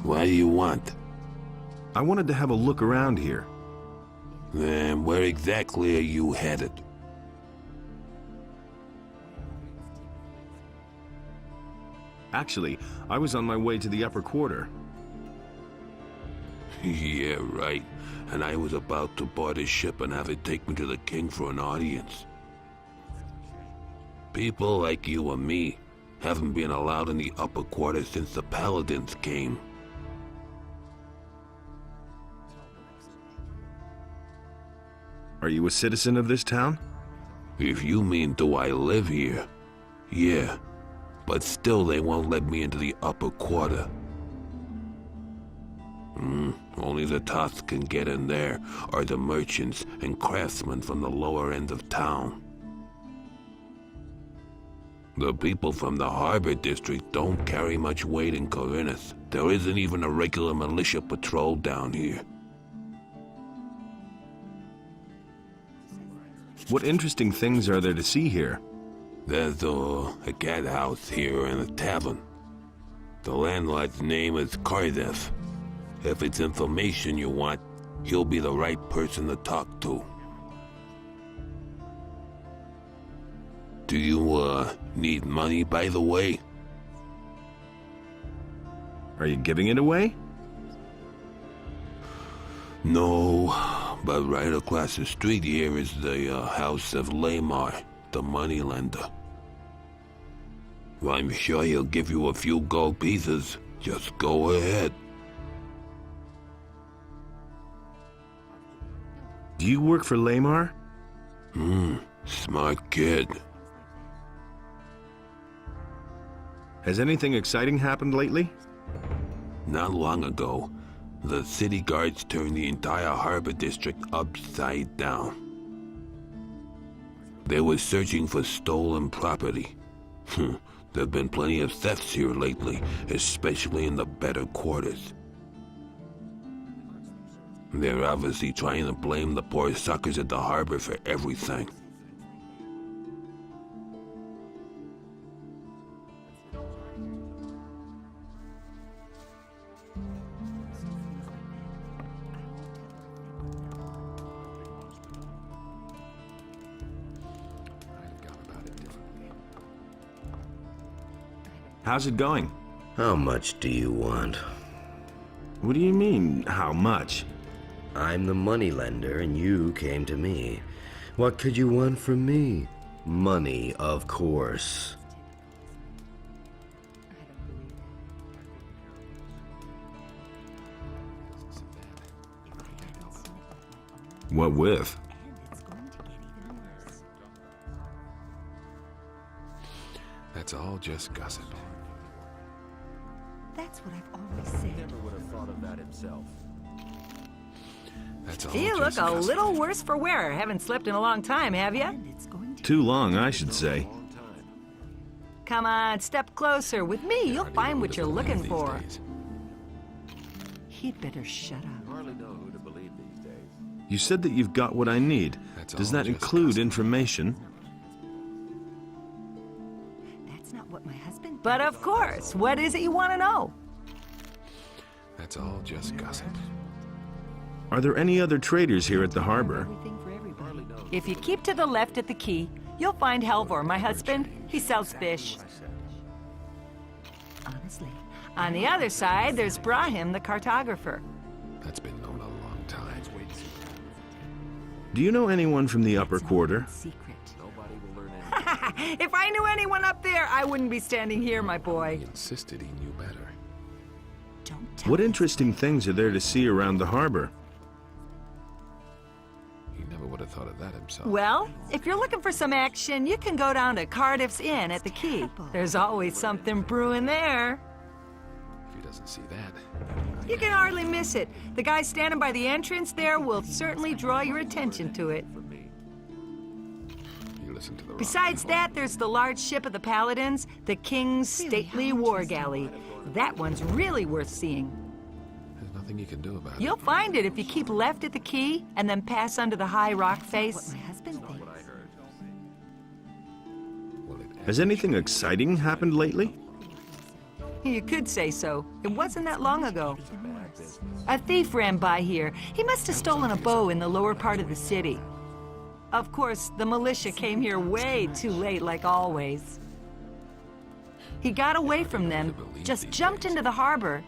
What do you want? I wanted to have a look around here. Then where exactly are you headed? Actually, I was on my way to the upper quarter. Yeah, right. And I was about to board a ship and have it take me to the king for an audience. People like you and me haven't been allowed in the upper quarter since the paladins came. Are you a citizen of this town? If you mean do I live here, yeah. But still they won't let me into the upper quarter. Only the Toths can get in there, or the merchants and craftsmen from the lower end of town. The people from the harbor district don't carry much weight in Khorinis. There isn't even a regular militia patrol down here. What interesting things are there to see here? There's a cat house here and a tavern. The landlord's name is Khorinis. If it's information you want, he'll be the right person to talk to. Do you, need money, by the way? Are you giving it away? No, but right across the street here is the house of Lamar, the moneylender. I'm sure he'll give you a few gold pieces. Just go ahead. Do you work for Lamar? Smart kid. Has anything exciting happened lately? Not long ago, the city guards turned the entire harbor district upside down. They were searching for stolen property. There've been plenty of thefts here lately, especially in the better quarters. They're obviously trying to blame the poor suckers at the harbor for everything. How's it going? How much do you want? What do you mean, how much? I'm the moneylender and you came to me. What could you want from me? Money, of course. What with? That's all just gossip. That's what I've always said. Never would have thought of that himself. That's all You just look a gossip. little worse for wear. Haven't slept in a long time, have you? And it's going to Too long, I should say. Long time. Come on, step closer. With me, you'll Hardly find know what who to you're believe looking these for. days. He'd better shut up. Hardly know who to believe these days. You said that you've got what I need. That's Does all that just include gossip. information? That's not what my husband. But of course, what is it you want to know? That's all just gossip. Are there any other traders here at the harbor? Everything for everybody. If you keep to the left at the quay, you'll find Halvor, my husband. He sells fish. Honestly, On the other side, there's Brahim, the cartographer. That's been known a long time. Do you know anyone from the upper quarter? secret. Nobody will learn anything. If I knew anyone up there, I wouldn't be standing here, my boy. He insisted he knew better. Don't tell What me. interesting things are there to see around the harbor? He never would have thought of that himself. Well, if you're looking for some action, you can go down to Cardiff's Inn at the quay. There's always something brewing there. If he doesn't see that, You can hardly miss it. The guy standing by the entrance there will certainly draw your attention to it. you listen to the wrong Besides people. that, there's the large ship of the Paladins, the King's stately war galley. That one's really worth seeing. There's nothing you can do about You'll find it if you keep left at the quay and then pass under the high rock What face. my husband thinks. it. Well, it Has anything exciting happened lately? You could say so. It wasn't that long ago. A thief ran by here. He must have stolen a bow in the lower part of the city. Of course, the militia came here way too late, like always. He got away from them, just jumped into the harbor,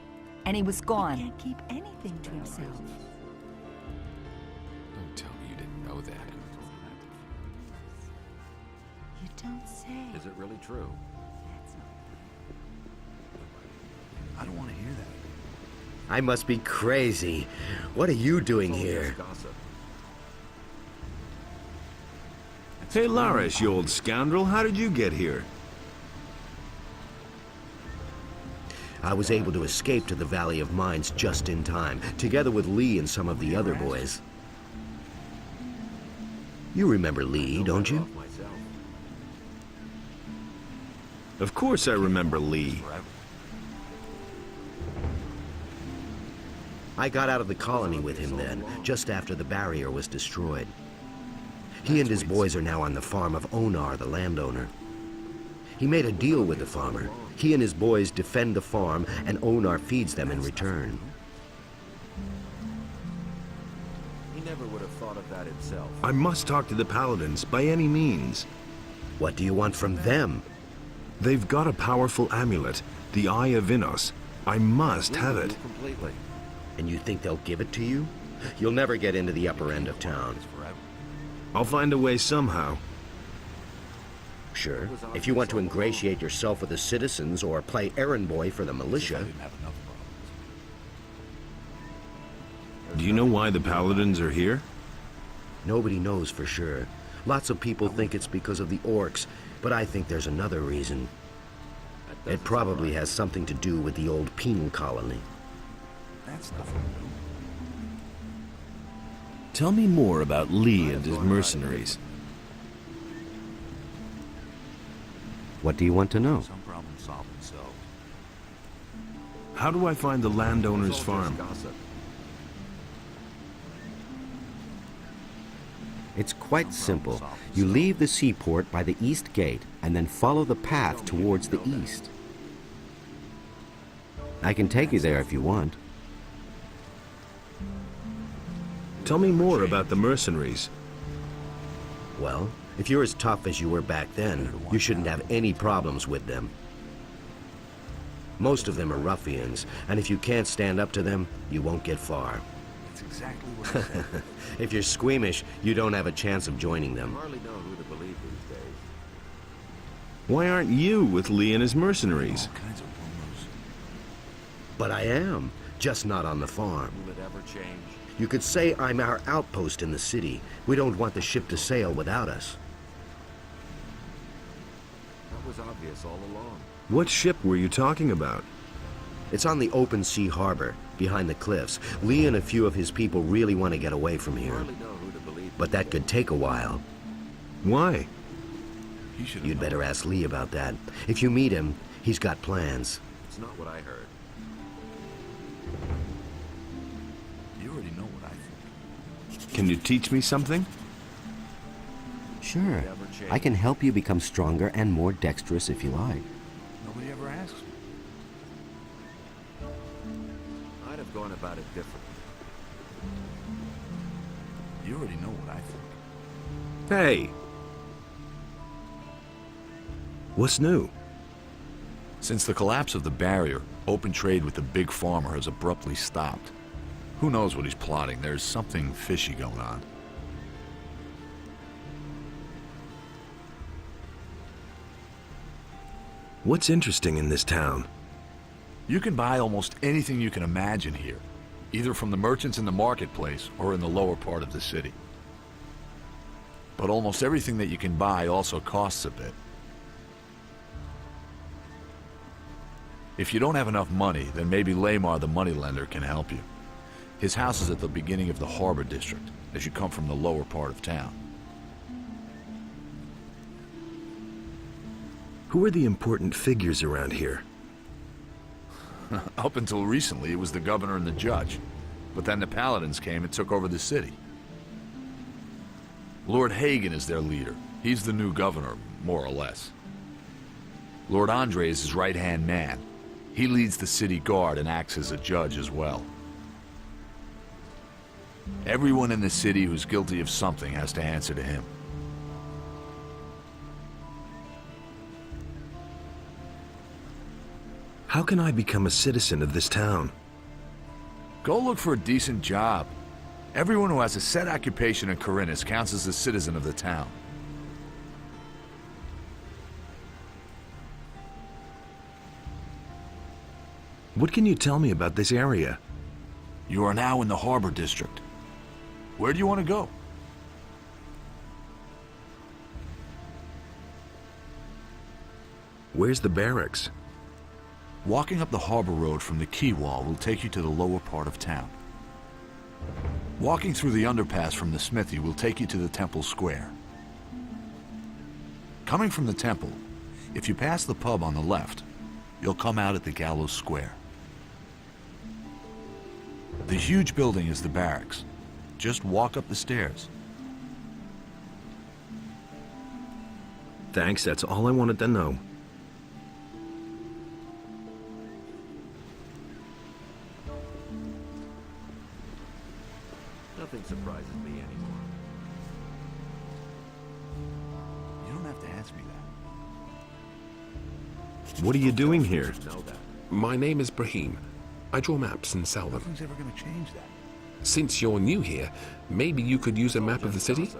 and he was He gone. can't keep anything to himself. Don't tell me you didn't know that. You don't say. Is it really true? That's not I don't want to hear that. I must be crazy. What are you doing here? Gossip. Hey, Larish, you old scoundrel, how did you get here? I was able to escape to the Valley of Mines just in time, together with Lee and some of the other boys. You remember Lee, don't you? Off myself. Of course I remember Lee. Forever. I got out of the colony with him then, just after the barrier was destroyed. He and his boys are now on the farm of Onar, the landowner. He made a deal with the farmer. He and his boys defend the farm, and Onar feeds them in return. He never would have thought of that himself. I must talk to the Paladins, by any means. What do you want from them? They've got a powerful amulet, the Eye of Innos. I must have it. Completely. And you think they'll give it to you? You'll never get into the upper end of town. Forever. I'll find a way somehow. Sure, if you want to ingratiate yourself with the citizens or play errand boy for the I militia. didn't have enough problems. Do you know why the Paladins are here? Nobody knows for sure. Lots of people think it's because of the orcs, but I think there's another reason. It probably has something to do with the old penal colony. That's nothing new. Tell me more about Lee and his mercenaries. What do you want to know? Some problems solve themselves. How do I find the landowner's It's all farm? just gossip. It's quite simple. You leave the seaport by the east gate and then follow the path towards the east. I can take you there if you want. Tell me more about the mercenaries. Well, if you're as tough as you were back then, you shouldn't have any problems with them. Most of them are ruffians, and if you can't stand up to them, you won't get far. That's exactly what I said. If you're squeamish, you don't have a chance of joining them. Hardly know who to believe these days. Why aren't you with Lee and his mercenaries? All kinds of rumors. But I am, just not on the farm. Will it ever change? You could say I'm our outpost in the city. We don't want the ship to sail without us. That was obvious all along. What ship were you talking about? It's on the open sea harbor, behind the cliffs. Lee and a few of his people really want to get away from here. Hardly know who to believe. But that could take a while. Why? He should have You'd known. better ask Lee about that. If you meet him, he's got plans. It's not what I heard. You already know what I think. Can you teach me something? Sure. I can help you become stronger and more dexterous if you like. Nobody ever asks me. I'd have gone about it differently. You already know what I think. Hey! What's new? Since the collapse of the barrier, open trade with the big farmer has abruptly stopped. Who knows what he's plotting? There's something fishy going on. What's interesting in this town? You can buy almost anything you can imagine here, either from the merchants in the marketplace or in the lower part of the city. But almost everything that you can buy also costs a bit. If you don't have enough money, then maybe Lamar the moneylender can help you. His house is at the beginning of the harbor district, as you come from the lower part of town. Who are the important figures around here? Up until recently, it was the governor and the judge. But then the paladins came and took over the city. Lord Hagen is their leader. He's the new governor, more or less. Lord Andre is his right-hand man. He leads the city guard and acts as a judge as well. Everyone in the city who's guilty of something has to answer to him. How can I become a citizen of this town? Go look for a decent job. Everyone who has a set occupation in Khorinis counts as a citizen of the town. What can you tell me about this area? You are now in the Harbor District. Where do you want to go? Where's the barracks? Walking up the harbor road from the quay wall will take you to the lower part of town. Walking through the underpass from the smithy will take you to the temple square. Coming from the temple, if you pass the pub on the left, you'll come out at the gallows square. The huge building is the barracks. Just walk up the stairs. Thanks, that's all I wanted to know. Nothing surprises me anymore. You don't have to ask me that. What are you doing here? Know that. My name is Brahim. I draw maps and sell them. Nothing's ever going to change that. Since you're new here, maybe you could use a map of the city?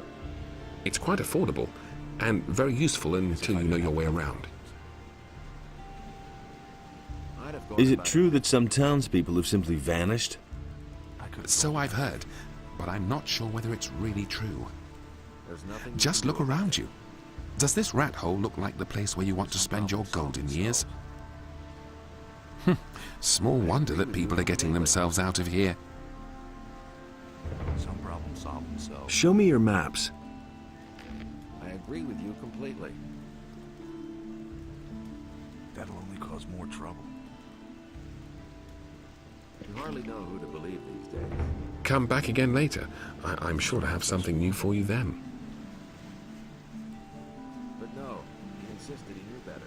It's quite affordable, and very useful until you know your way around. I'd have gone Is it about true that some townspeople have simply vanished? So I've heard, but I'm not sure whether it's really true. There's nothing you Just can look do about around you. Does this rat hole look like the place where you want to spend your golden years? Small wonder that people are getting themselves out of here. Some problems solve themselves. Show me your maps. I agree with you completely. That'll only cause more trouble. You hardly know who to believe these days. Come back again later. I'm sure to have something new for you then. But no, he insisted he knew better.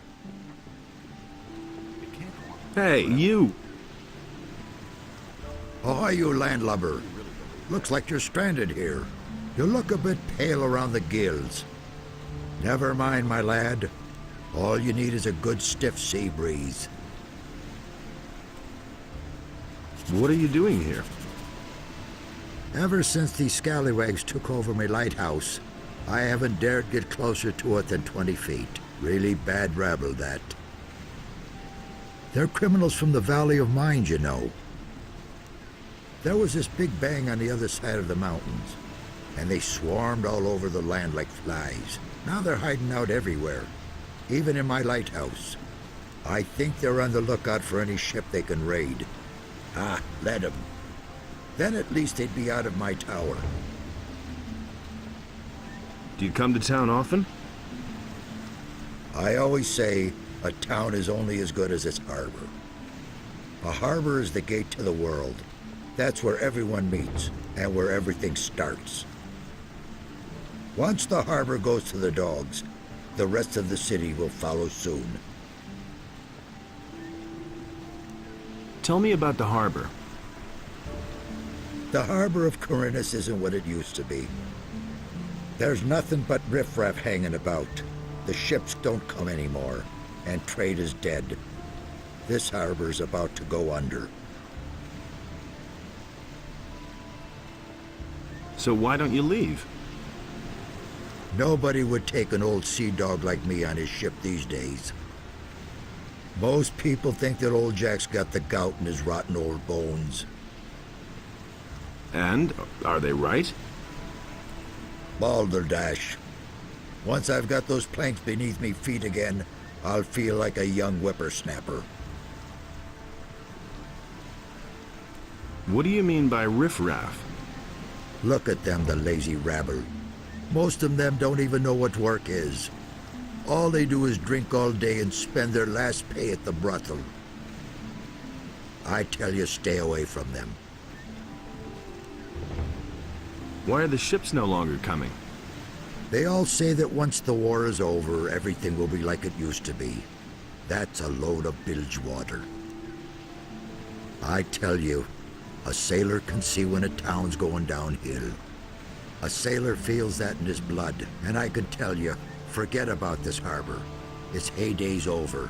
It can't go on. Hey, you! Ahoy, you landlubber. Looks like you're stranded here. You look a bit pale around the gills. Never mind, my lad. All you need is a good stiff sea breeze. What are you doing here? Ever since these scallywags took over my lighthouse, I haven't dared get closer to it than 20 feet. Really bad rabble, that. They're criminals from the Valley of Mind, you know. There was this big bang on the other side of the mountains, and they swarmed all over the land like flies. Now they're hiding out everywhere, even in my lighthouse. I think they're on the lookout for any ship they can raid. Ah, let 'em. Then at least they'd be out of my tower. Do you come to town often? I always say a town is only as good as its harbor. A harbor is the gate to the world. That's where everyone meets and where everything starts. Once the harbor goes to the dogs, the rest of the city will follow soon. Tell me about the harbor. The harbor of Khorinis isn't what it used to be. There's nothing but riffraff hanging about. The ships don't come anymore, and trade is dead. This harbor's about to go under. So why don't you leave? Nobody would take an old sea dog like me on his ship these days. Most people think that old Jack's got the gout in his rotten old bones. And, are they right? Balderdash. Once I've got those planks beneath me feet again, I'll feel like a young whippersnapper. What do you mean by riffraff? Look at them, the lazy rabble. Most of them don't even know what work is. All they do is drink all day and spend their last pay at the brothel. I tell you, stay away from them. Why are the ships no longer coming? They all say that once the war is over, everything will be like it used to be. That's a load of bilge water. I tell you, a sailor can see when a town's going downhill. A sailor feels that in his blood, and I can tell you, forget about this harbor. Its heyday's over.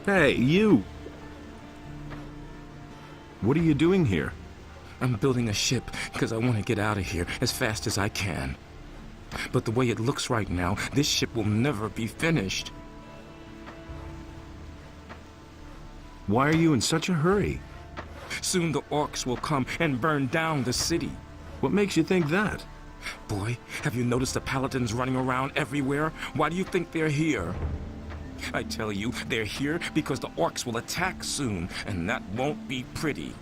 Hey, you! What are you doing here? I'm building a ship because I want to get out of here as fast as I can. But the way it looks right now, this ship will never be finished. Why are you in such a hurry? Soon the orcs will come and burn down the city. What makes you think that? Boy, have you noticed the paladins running around everywhere? Why do you think they're here? I tell you, they're here because the orcs will attack soon, and that won't be pretty.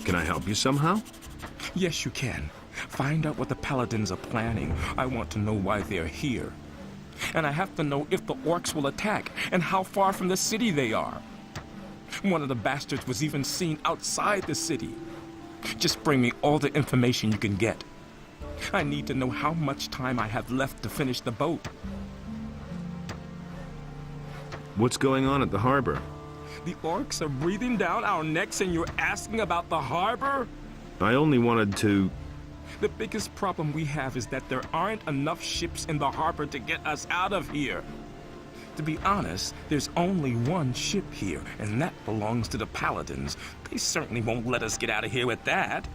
Can I help you somehow? Yes, you can. Find out what the paladins are planning. I want to know why they're here. And I have to know if the orcs will attack, and how far from the city they are. One of the bastards was even seen outside the city. Just bring me all the information you can get. I need to know how much time I have left to finish the boat. What's going on at the harbor? The orcs are breathing down our necks and you're asking about the harbor? I only wanted to... The biggest problem we have is that there aren't enough ships in the harbor to get us out of here. To be honest, there's only one ship here, and that belongs to the paladins. They certainly won't let us get out of here with that.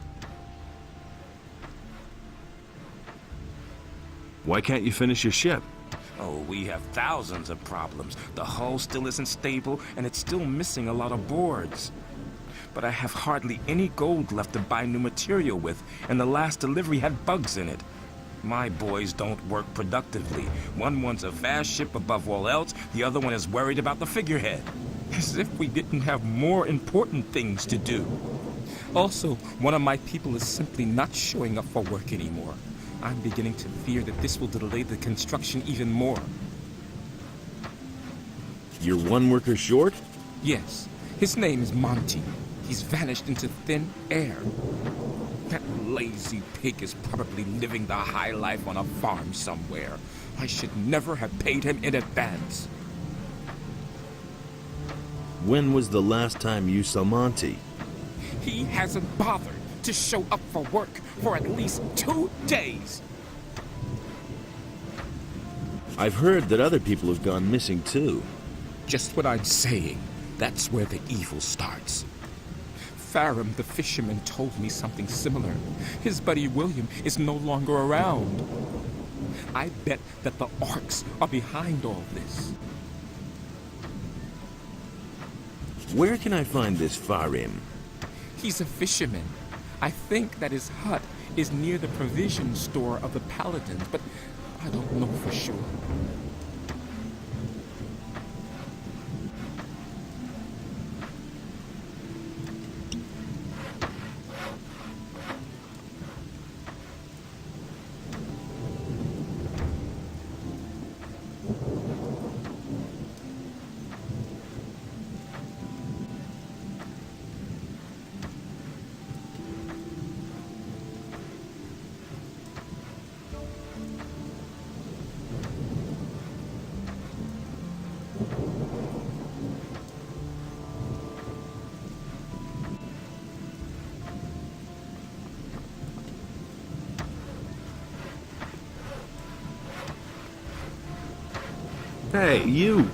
Why can't you finish your ship? Oh, we have thousands of problems. The hull still isn't stable, and it's still missing a lot of boards. But I have hardly any gold left to buy new material with, and the last delivery had bugs in it. My boys don't work productively. One wants a fast ship above all else, the other one is worried about the figurehead. As if we didn't have more important things to do. Also, one of my people is simply not showing up for work anymore. I'm beginning to fear that this will delay the construction even more. You're one worker short? Yes. His name is Monty. He's vanished into thin air. That lazy pig is probably living the high life on a farm somewhere. I should never have paid him in advance. When was the last time you saw Monty? He hasn't bothered to show up for work for at least 2 days. I've heard that other people have gone missing too. Just what I'm saying. That's where the evil starts. Farum the fisherman told me something similar. His buddy William is no longer around. I bet that the orcs are behind all this. Where can I find this Farim? He's a fisherman. I think that his hut is near the provision store of the paladins, but I don't know for sure. Hey, you!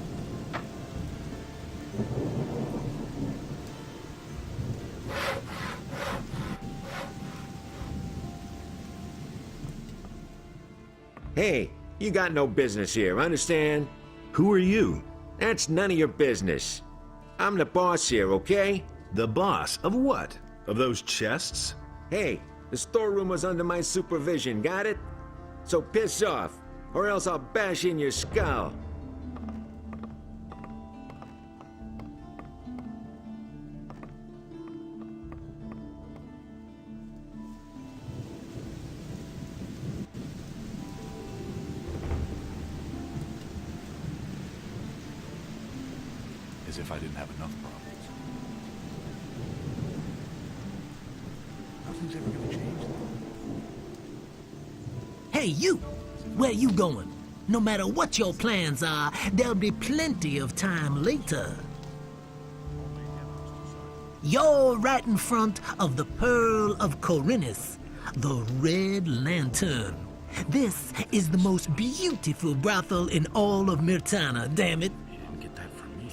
Hey, you got no business here, understand? Who are you? That's none of your business. I'm the boss here, okay? The boss of what? Of those chests? Hey, the storeroom was under my supervision, got it? So piss off, or else I'll bash in your skull. As if I didn't have enough problems. Nothing's ever gonna change. Hey, you! Where you going? No matter what your plans are, there'll be plenty of time later. You're right in front of the Pearl of Khorinis, the Red Lantern. This is the most beautiful brothel in all of Myrtana, damn it.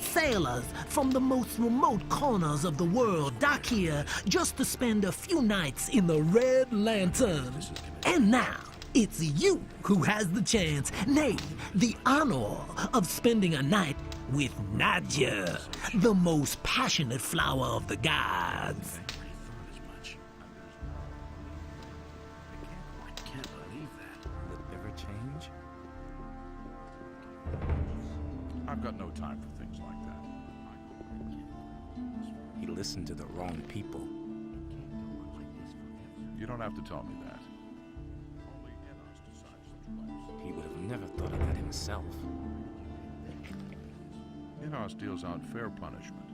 Sailors from the most remote corners of the world dock here just to spend a few nights in the Red Lantern. And now, it's you who has the chance, nay, the honor of spending a night with Nadia, the most passionate flower of the gods. Ever change? I've got no time for things like that. He listened to the wrong people. You don't have to tell me that. He would have never thought of that himself. Inos deals out fair punishment.